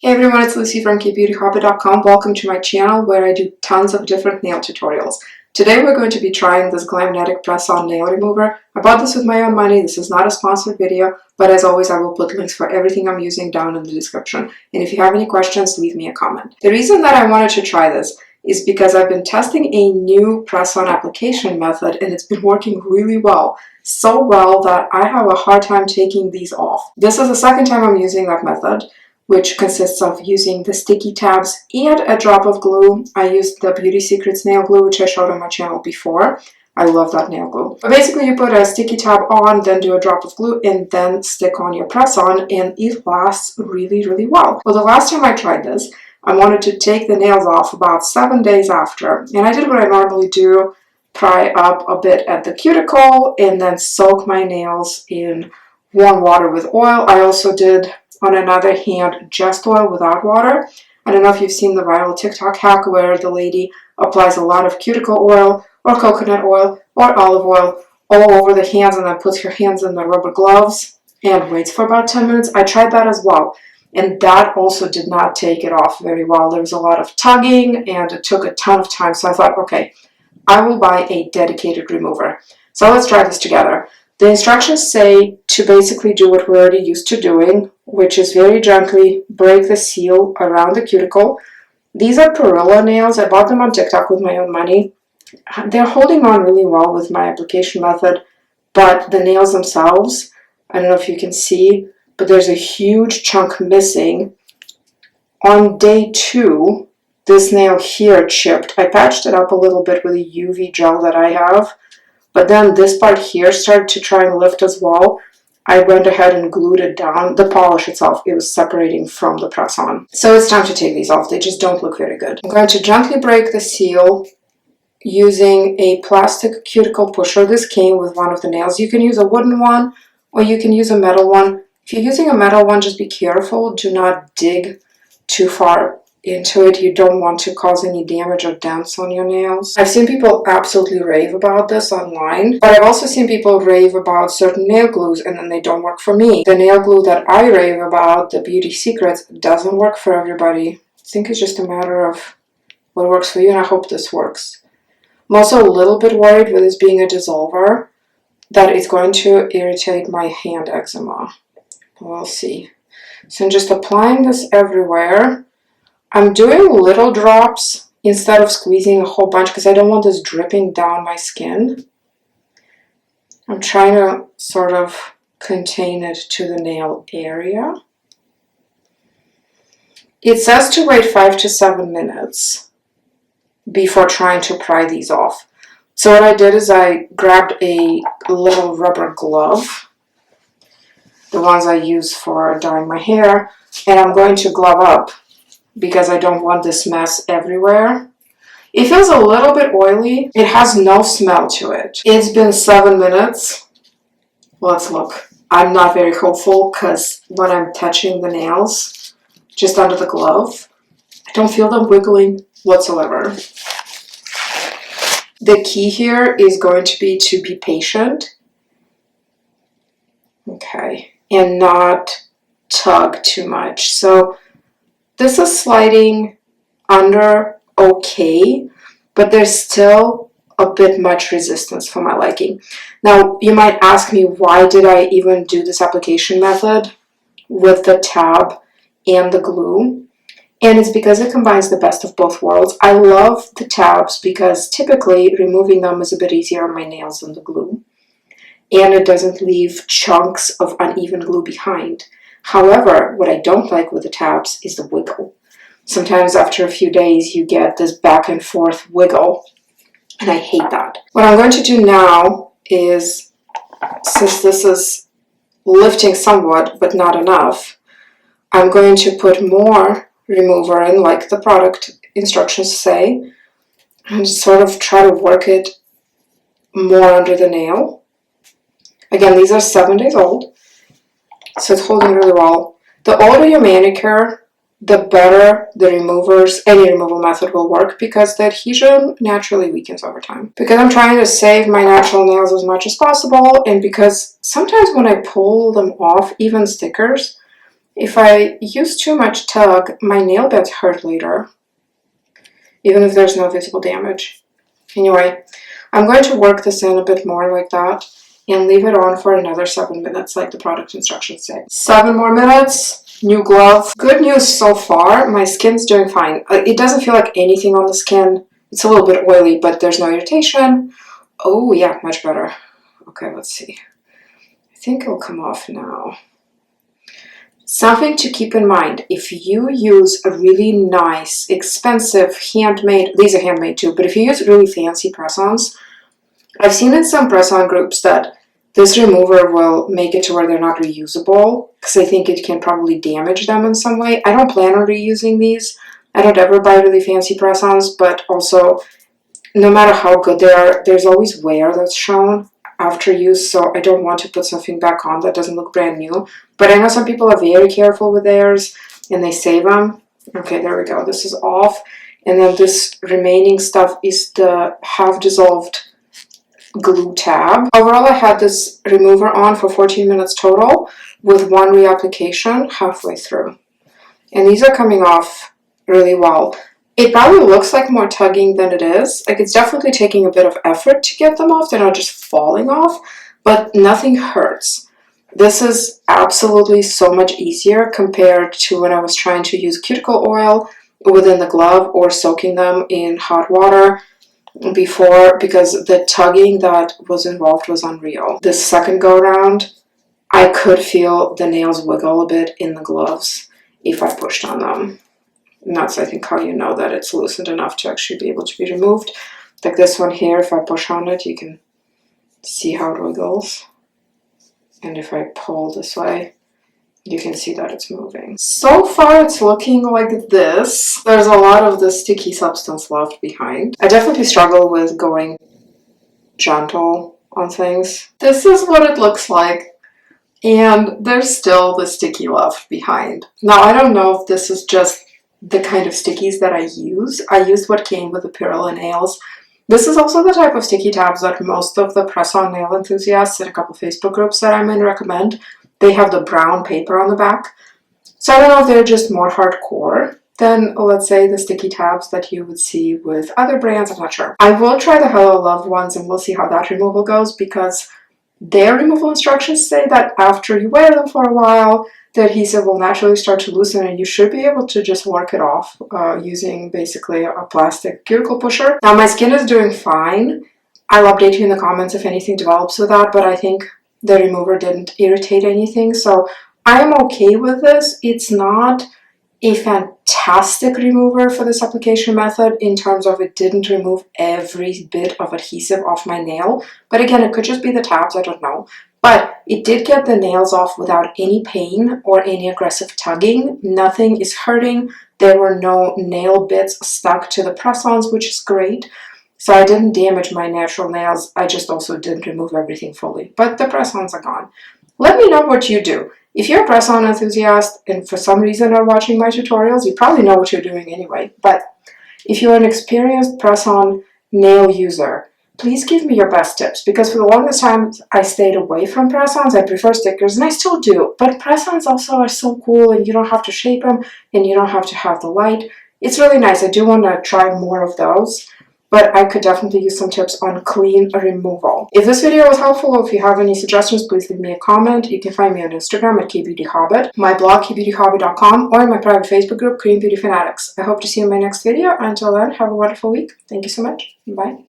Hey everyone, it's Lucy from KBeautyHobbit.com. Welcome to my channel where I do tons of different nail tutorials. Today we're going to be trying this Glamnetic press-on nail remover. I bought this with my own money. This is not a sponsored video, but as always I will put links for everything I'm using down in the description. And if you have any questions, leave me a comment. The reason that I wanted to try this is because I've been testing a new press-on application method and it's been working really well. So well that I have a hard time taking these off. This is the second time I'm using that method, which consists of using the sticky tabs and a drop of glue. I used the Beauty Secrets nail glue, which I showed on my channel before. I love that nail glue. But basically you put a sticky tab on, then do a drop of glue, and then stick on your press-on, and it lasts really, really well. Well, the last time I tried this, I wanted to take the nails off about 7 days after, and I did what I normally do, pry up a bit at the cuticle, and then soak my nails in warm water with oil. I also did, on another hand, just oil without water. I don't know if you've seen the viral TikTok hack where the lady applies a lot of cuticle oil or coconut oil or olive oil all over the hands and then puts her hands in the rubber gloves and waits for about 10 minutes. I tried that as well, and that also did not take it off very well. There was a lot of tugging and it took a ton of time, so I thought, okay, I will buy a dedicated remover. So let's try this together. The instructions say to basically do what we're already used to doing, which is very gently break the seal around the cuticle. These are Perilla nails. I bought them on TikTok with my own money. They're holding on really well with my application method, but the nails themselves, I don't know if you can see, but there's a huge chunk missing. On day 2, this nail here chipped. I patched it up a little bit with a UV gel that I have. But then this part here started to try and lift as well. I went ahead and glued it down. The polish itself, it was separating from the press-on. So it's time to take these off. They just don't look very good. I'm going to gently break the seal using a plastic cuticle pusher. This came with one of the nails. You can use a wooden one or you can use a metal one. If you're using a metal one, just be careful. Do not dig too far into it. You don't want to cause any damage or dents on your nails. I've seen people absolutely rave about this online, but I've also seen people rave about certain nail glues and then they don't work for me. The nail glue that I rave about, the Beauty Secrets, doesn't work for everybody. I think it's just a matter of what works for you, and I hope this works. I'm also a little bit worried with this being a dissolver that it's going to irritate my hand eczema. We'll see. So I'm just applying this everywhere. I'm doing little drops instead of squeezing a whole bunch because I don't want this dripping down my skin. I'm trying to sort of contain it to the nail area. It says to wait 5 to 7 minutes before trying to pry these off. So what I did is I grabbed a little rubber glove, the ones I use for dyeing my hair, and I'm going to glove up because I don't want this mess everywhere. It feels a little bit oily. It has no smell to it. It's been 7 minutes. Let's look. I'm not very hopeful because when I'm touching the nails just under the glove, I don't feel them wiggling whatsoever. The key here is going to be patient. Okay, and not tug too much. So this is sliding under okay, but there's still a bit much resistance for my liking. Now, you might ask me, why did I even do this application method with the tab and the glue? And it's because it combines the best of both worlds. I love the tabs because typically removing them is a bit easier on my nails than the glue. And it doesn't leave chunks of uneven glue behind. However, what I don't like with the tabs is the wiggle. Sometimes after a few days you get this back and forth wiggle, and I hate that. What I'm going to do now is, since this is lifting somewhat but not enough, I'm going to put more remover in, like the product instructions say, and sort of try to work it more under the nail. Again, these are 7 days old, so it's holding really well. The older your manicure, the better the removers, any removal method will work because the adhesion naturally weakens over time. Because I'm trying to save my natural nails as much as possible, and because sometimes when I pull them off, even stickers, if I use too much tug, my nail beds hurt later, even if there's no visible damage. Anyway, I'm going to work this in a bit more like that and leave it on for another 7 minutes like the product instructions say. 7 more minutes, new glove. Good news so far, my skin's doing fine. It doesn't feel like anything on the skin. It's a little bit oily, but there's no irritation. Oh yeah, much better. Okay, let's see. I think it'll come off now. Something to keep in mind, if you use a really nice, expensive, handmade, these are handmade too, but if you use really fancy press-ons, I've seen in some press-on groups that this remover will make it to where they're not reusable because I think it can probably damage them in some way. I don't plan on reusing these. I don't ever buy really fancy press-ons, but also no matter how good they are, there's always wear that's shown after use, so I don't want to put something back on that doesn't look brand new. But I know some people are very careful with theirs and they save them. Okay, there we go. This is off. And then this remaining stuff is the half dissolved glue tab. Overall, I had this remover on for 14 minutes total with one reapplication halfway through. And these are coming off really well. It probably looks like more tugging than it is. Like, it's definitely taking a bit of effort to get them off. They're not just falling off, but nothing hurts. This is absolutely so much easier compared to when I was trying to use cuticle oil within the glove or soaking them in hot water before, because the tugging that was involved was unreal. The second go round, I could feel the nails wiggle a bit in the gloves if I pushed on them. And that's, I think, how you know that it's loosened enough to actually be able to be removed. Like this one here, if I push on it, you can see how it wiggles. And if I pull this way, you can see that it's moving. So far, it's looking like this. There's a lot of the sticky substance left behind. I definitely struggle with going gentle on things. This is what it looks like. And there's still the sticky left behind. Now, I don't know if this is just the kind of stickies that I use. I used what came with the Pirella nails. This is also the type of sticky tabs that most of the press-on nail enthusiasts in a couple Facebook groups that I'm in recommend. They have the brown paper on the back. So I don't know if they're just more hardcore than, let's say, the sticky tabs that you would see with other brands. I'm not sure. I will try the Hello Love ones and we'll see how that removal goes, because their removal instructions say that after you wear them for a while, the adhesive will naturally start to loosen and you should be able to just work it off using basically a plastic cuticle pusher. Now, my skin is doing fine. I'll update you in the comments if anything develops with that, but I think the remover didn't irritate anything, so I am okay with this. It's not a fantastic remover for this application method in terms of it didn't remove every bit of adhesive off my nail, but again, it could just be the tabs, I don't know. But it did get the nails off without any pain or any aggressive tugging. Nothing is hurting. There were no nail bits stuck to the press-ons, which is great. So I didn't damage my natural nails. I just also didn't remove everything fully. But the press-ons are gone. Let me know what you do. If you're a press-on enthusiast and for some reason are watching my tutorials, you probably know what you're doing anyway. But if you're an experienced press-on nail user, please give me your best tips, because for the longest time I stayed away from press-ons. I prefer stickers, and I still do, but press-ons also are so cool, and you don't have to shape them, and you don't have to have the light. It's really nice. I do want to try more of those, but I could definitely use some tips on clean removal. If this video was helpful, or if you have any suggestions, please leave me a comment. You can find me on Instagram at KBeautyHobbit, my blog KBeautyHobbit.com, or in my private Facebook group, Korean Beauty Fanatics. I hope to see you in my next video. Until then, have a wonderful week. Thank you so much. Bye.